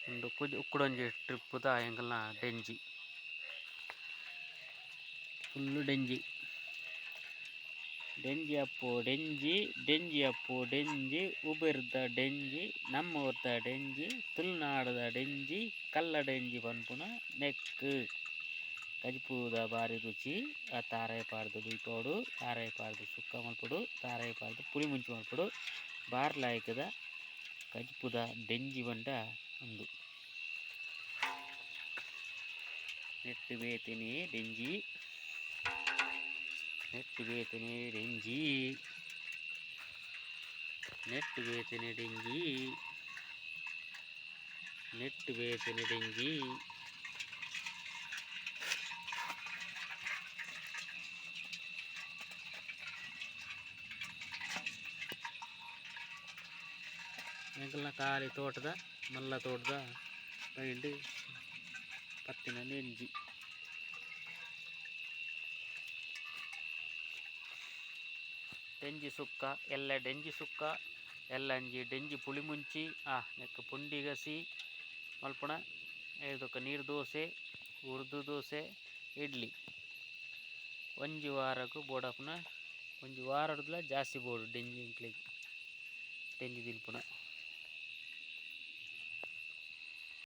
ಉಂಡು ಉಕ್ಕುಡೊಂಜಿ ಟ್ರಿಪ್ಪುದ ಎಂಕಲ್ನ ಡೆಂಜಿ ಫುಲ್ಲು ಡೆಂಜಿ ಅಪ್ಪು ಡೆಂಜಿ ಅಪ್ಪು ಡೆಂಜಿ ಉಬೆರ್ದ ಡೆಂಜಿ ನಮ್ಮೂರ್ದ ಡೆಂಜಿ ತುಳುನಾಡದ ಡೆಂಜಿ ಕಲ್ಲ ಡೆಂಜಿ ಪನ್ಪುನ ನೆಕ್ಕ್ ಕಜಿಪುದ ಬಾರಿ ರುಚಿ ಆ ತಾರಾಯಿ ಪಾಡ್ದು ದುಯ್ಪೋಡು ತಾರಾಯಿ ಪಾಡ್ದು ಸುಕ್ಕ ಮಲ್ಪೊಡು ತಾರಾಯಿ ಪಾಡ್ದು ಪುಳಿ ಮುಂಚಿ ಮಲ್ಪೊಡು ಬಾರಿ ಲಾಯ್ಕದ ಕಜಿಪುದ ಡೆಂಜಿ ಬಂಡ ಉಂದು ನೆಟ್ಟು ಬೇತಿನಿ ಡೆಂಜಿ ನೆಟ್ಟು ಬೇತಿನಿ ಡೆಂಜಿ ನೆಟ್ಟು ಬೇತಿನಿ ಡೆಂಜಿ ನೆಟ್ಟು ಬೇತಿನಿ ಡೆಂಜಿ ಎಂಕಲ್ನ ಕಾಲಿ ತೋಟದ ಮಲ್ಲ ತೋಟದ ಬೈಂಡು ಪತ್ತಿನ ನೆಂಜಿ ಡೆಂಜಿ ಸುಕ್ಕ ಎಲ್ಲ ಡೆಂಜಿ ಸುಕ್ಕ ಎಲ್ಲ ಅಂಜಿ ಡೆಂಜಿ ಪುಳಿ ಮುಂಚಿ ನೆಕ್ಕ ಪುಂಡಿಗಸಿ ಮಲ್ಪುಣ ಇದಕ್ಕೆ ನೀರು ದೋಸೆ ಉರ್ದು ದೋಸೆ ಇಡ್ಲಿ ಒಂಜಿ ವಾರಕ್ಕೂ ಬೋಡಪುನ ಒಂಜಿ ವಾರಡ್ಲ ಜಾಸ್ತಿ ಬೋಡು ಡೆಂಜಿ ಇಂಕ್ಲೆಗ್ ಡೆಂಜಿ ತಿನ್ಪುನ